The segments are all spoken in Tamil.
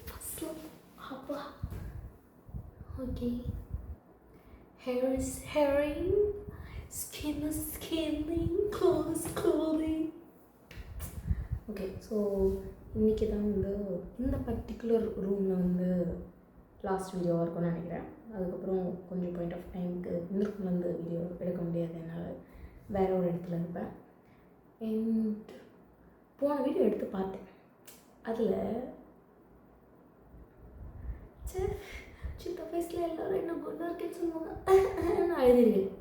ஃபஸ்ட்டில் அப்பா okay hair is hairing, skin is skinning, clothes is clothing. Okay so இன்றைக்கி தான் வந்து இந்த பர்டிகுலர் ரூமில் வந்து லாஸ்ட் வீடியோவாக இருக்கும்னு நினைக்கிறேன். அதுக்கப்புறம் கொஞ்சம் பாயிண்ட் ஆஃப் டைமுக்கு இந்த ரூம்லேருந்து வீடியோ எடுக்க முடியாது, என்னால் வேறு ஒரு இடத்துல இருப்பேன். அண்ட் போன வீடியோ எடுத்து பார்த்தேன். அதில் சின்ன வயசில் எல்லோரும் என்ன குண்டாக இருக்கேன்னு சொல்லுவாங்க, நான் எழுதிருக்கேன்.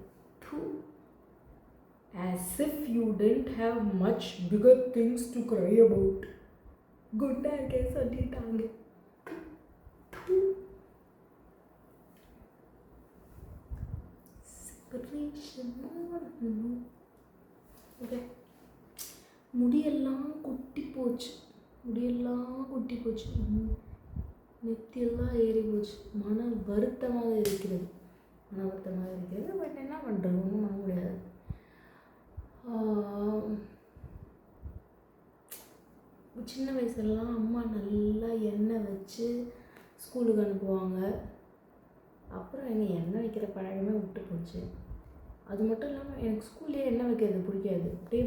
As if you didn't have much bigger things to cry about. குண்டாக இருக்கேன்னு சொல்லிட்டாங்க. ஓகே, முடியெல்லாம் கொட்டி போச்சு, நெத்தியெல்லாம் ஏறி போச்சு. மன வருத்தமாக இருக்கிறது. பட் என்ன பண்ணுறது, ஒன்றும் பண்ண முடியாது. சின்ன வயசுலலாம் அம்மா நல்லா எண்ணெய் வச்சு ஸ்கூலுக்கு அனுப்புவாங்க. அப்புறம் எண்ணெய் வைக்கிற பழக்கமே விட்டு போச்சு. அது மட்டும் இல்லாமல் எனக்கு ஸ்கூல்லேயே எண்ணெய் வைக்கிறது பிடிக்காது. அப்படியே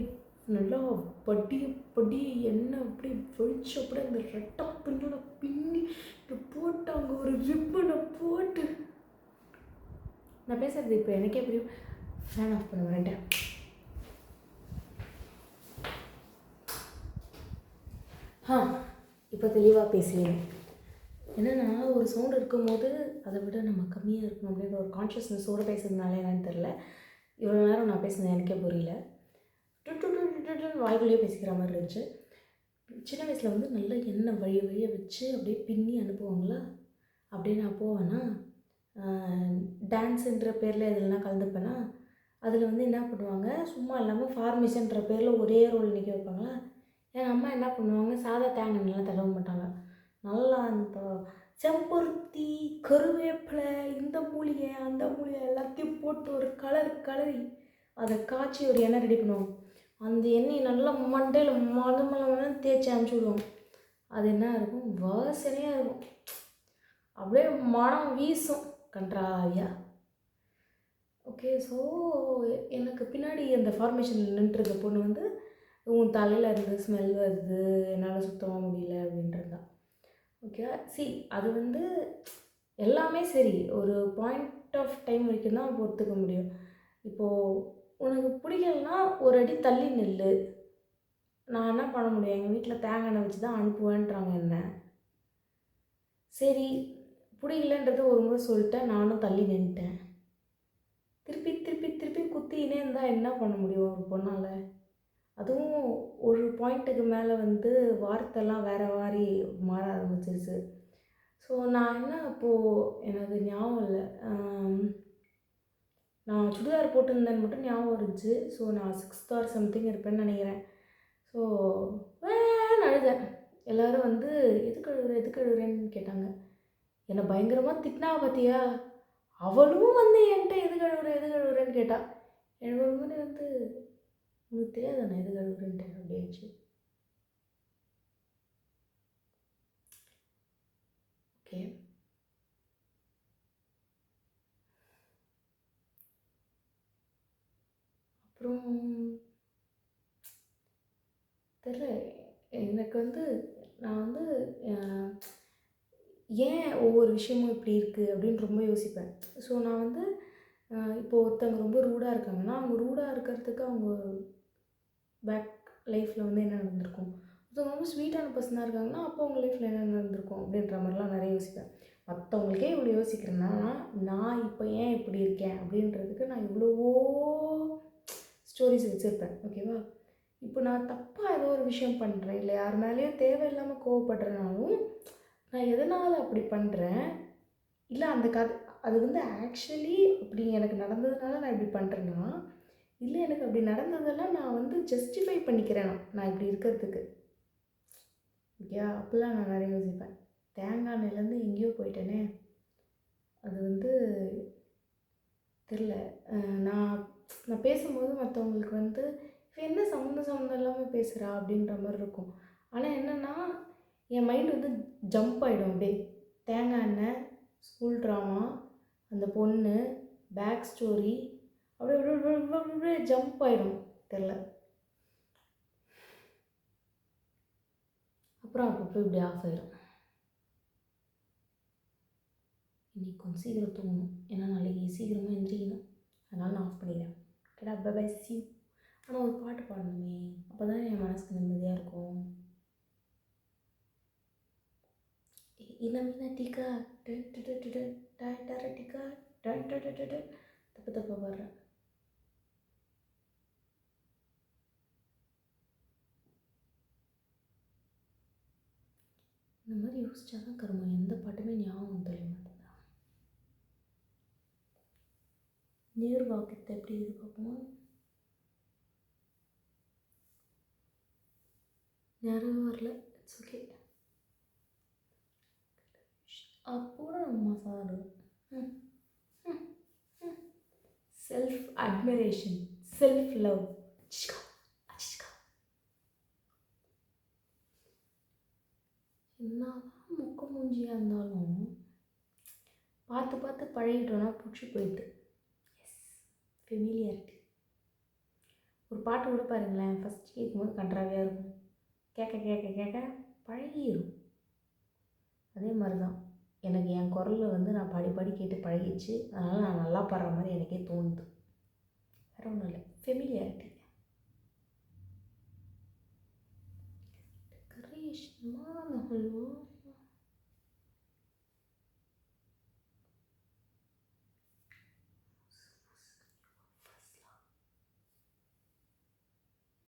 நல்லா படி எண்ணெய் அப்படியே வச்சு அப்படியே அந்த ரெட்டை பின்னோட பின்னி போட்டு அங்கே ஒரு ரிப்பனை போட்டு நான் பேசுகிறது இப்போ எனக்கே புரியும். ஃபேன் ஆஃப் பண்ண வேண்டாம். இப்போ தெளிவாக பேசுகிறேன். என்னென்னா, ஒரு சவுண்ட் இருக்கும்போது அதை விட நம்ம கம்மியாக இருக்கணும் அப்படின்ற ஒரு கான்ஷியஸ்னஸோடு பேசுறதுனால என்னன்னு தெரில. இவ்வளோ நேரம் நான் பேசுனது எனக்கே புரியல. வாய்க்குள்ளேயே பேசிக்கிற மாதிரி இருந்துச்சு. சின்ன வயசில் வந்து நல்லா எண்ணெய் வழியை வச்சு அப்படியே பின்னி அனுப்புவாங்களா, அப்படியே நான் போவேன்னா டான்ஸுன்ற பேரில் இதெல்லாம் கலந்துப்பேன்னா அதில் வந்து என்ன பண்ணுவாங்க, சும்மா இல்லாமல் ஃபார்மேஷன்ற பேரில் ஒரே ரோல் நிற்க வைப்பாங்களா. என் அம்மா என்ன பண்ணுவாங்க, சாதா தேங்காய்லாம் தடவ மாட்டாங்க. நல்லா அந்த செம்பருத்தி, கருவேப்பிலை, இந்த மூலிகை அந்த மூலிகை எல்லாத்தையும் போட்டு ஒரு கலரி அதை காய்ச்சி ஒரு எண்ணெய் ரெடி பண்ணுவாங்க. அந்த எண்ணெயை நல்லா மண்டையில் மலை தேய்ச்சி அனுப்பிச்சி விடுவோம். அது என்ன இருக்கும், வாசனையாக இருக்கும். அப்படியே மனம் வீசும் கன்றாவியா. ஓகே, ஸோ எனக்கு பின்னாடி அந்த ஃபார்மேஷனில் நின்றுருக்க பொண்ணு வந்து உன் தலையில் இருந்து ஸ்மெல் வருது, என்னால் சுத்தமாக முடியல அப்படின்றதா. ஓகே, அது வந்து எல்லாமே சரி, ஒரு பாயிண்ட் ஆஃப் டைம் வரைக்கும் தான் ஒத்துக்க முடியும். இப்போது உனக்கு பிடிக்கலன்னா ஒரு அடி தள்ளி நில்லு. நான் என்ன பண்ண முடியும், எங்கள் வீட்டில் தேங்காய் எண்ணெய் வச்சு தான் அனுப்புவேன்றாங்க என்ன. சரி, பிடிக்கலன்றது ஒரு முறை சொல்லிட்டேன், நானும் தள்ளி நின்றுட்டேன். திருப்பி குத்தினே இருந்தால் என்ன பண்ண முடியும் ஒரு பொண்ணால். அதுவும் ஒரு பாயிண்ட்டுக்கு மேலே வந்து வார்த்தைலாம் வேறு மாதிரி மாற ஆரம்பிச்சிருச்சு. ஸோ நான் என்ன, அப்போது எனக்கு ஞாபகம் இல்லை, நான் சுடிதார் போட்டிருந்தேன்னு மட்டும் ஞாபகம் இருந்துச்சு. ஸோ நான் 6th or something இருப்பேன்னு நினைக்கிறேன். ஸோ அழுதேன். எல்லோரும் வந்து எதுக்கு அழுகுறேன்னு கேட்டாங்க. என்னை பயங்கரமாக திட்டினா பார்த்தியா, அவளும் வந்து என்கிட்ட எதுக்கு அழுகுறேன்னு கேட்டா. எனக்கு ஒரு மாதிரி வந்து உங்களுக்கு தெரியாது நான் எதுக்கு அழுகுறேன்ட்டு அப்படியாச்சு. ஓகே, அப்புறம் தெரியல, எனக்கு வந்து நான் வந்து ஏன் ஒவ்வொரு விஷயமும் இப்படி இருக்குது அப்படின்னு ரொம்ப யோசிப்பேன். ஸோ நான் வந்து இப்போ ஒருத்தவங்க ரொம்ப ரூடாக இருக்காங்கன்னா, அவங்க ரூடாக இருக்கிறதுக்கு அவங்க பேக் லைஃப்பில் வந்து என்ன நடந்திருக்கும். ஒருத்தவங்க ரொம்ப ஸ்வீட்டான பர்சனாக இருக்காங்கன்னா, அப்போ அவங்க லைஃப்பில் என்ன நடந்திருக்கும் அப்படின்ற மாதிரிலாம் நிறைய யோசிப்பேன். மற்றவங்களுக்கே இவ்வளோ யோசிக்கிறேன்னா நான் இப்போ ஏன் இப்படி இருக்கேன் அப்படின்றதுக்கு நான் இவ்வளவோ ஸ்டோரிஸ் வச்சுருப்பேன். ஓகேவா, இப்போ நான் தப்பாக ஏதோ ஒரு விஷயம் பண்ணுறேன், இல்லை யார் மேலேயும் தேவையில்லாமல் கோவப்படுறேனாலும் நான் எதனால் அப்படி பண்ணுறேன், இல்லை அந்த அது வந்து ஆக்சுவலி அப்படி எனக்கு நடந்ததுனால நான் இப்படி பண்ணுறேன்னா, இல்லை எனக்கு அப்படி நடந்ததெல்லாம் நான் வந்து ஜஸ்டிஃபை பண்ணிக்கிறேன் நான் இப்படி இருக்கிறதுக்கு. ஓகே, அப்போல்லாம் நான் நிறைய யோசிப்பேன். தேங்காய் எண்ணெயிலேருந்து எங்கேயோ போயிட்டேனே, அது வந்து தெரில. நான் பேசும்போது மற்றவங்களுக்கு வந்து இப்போ என்ன சம்மந்தம் இல்லாமல் பேசுகிறா அப்படின்ற மாதிரி இருக்கும். ஆனால் என்னென்னா என் மைண்ட் வந்து ஜம்ப் ஆகிடும் அப்படியே. தேங்காய் எண்ணெய், ஸ்கூல் ட்ராமா, அந்த பொண்ணு, பேக் ஸ்டோரி, அப்படியே அப்படியே அப்படியே அப்படியே ஜம்ப் ஆகிடும் தெரில. அப்புறம் அப்பப்போ இப்படி ஆஃப் ஆயிடும். இன்றைக்கி கொஞ்சம் சீக்கிரம் தூங்கணும், ஏன்னா நாளைக்கு சீக்கிரமாக எந்திரிக்கணும். அதனால் நான் ஆஃப் பண்ணிடுறேன். கடா பை சி. ஆனால் ஒரு பாட்டு பாடணுமே, அப்போ தான் என் மனசுக்கு நிம்மதியாக இருக்கும். இனமினட்டிக்கா டரட்டிக்கா தப்பு தப்பாக பாடுறேன். இந்த மாதிரி யோசிச்சா தான் கருமம், எந்த பாட்டுமே ஞாபகம் தெரிய மாட்டேங்குதா. நீர் வாக்கத்தை எப்படி இது பார்ப்போமா? யாரும் வரல, இட்ஸ் ஓகே. அப்போ நம்ம சாப்பிடுவோம். Self admiration, self love. என்னதான் முக்க மூஞ்சியாக இருந்தாலும் பார்த்து பார்த்து பழகிட்டோன்னா பிடிச்சி போயிட்டு. Yes, familiarity. ஒரு பாட்டு கூட பாருங்களேன், ஃபஸ்ட் கேட்கும்போது கன்றாவியாக இருக்கும், கேட்க கேட்க கேட்க பழகிடும். அதே மாதிரி தான் எனக்கு என் குரலில் வந்து நான் பாடி பாடி கேட்டு பழகிடுச்சு. அதனால் நான் நல்லா பாடுற மாதிரி எனக்கே தோணுது. வேறு ஒன்றும் இல்லை, ஃபெமிலியாரிட்டி. டெக்கரேஷன் ஹல்வா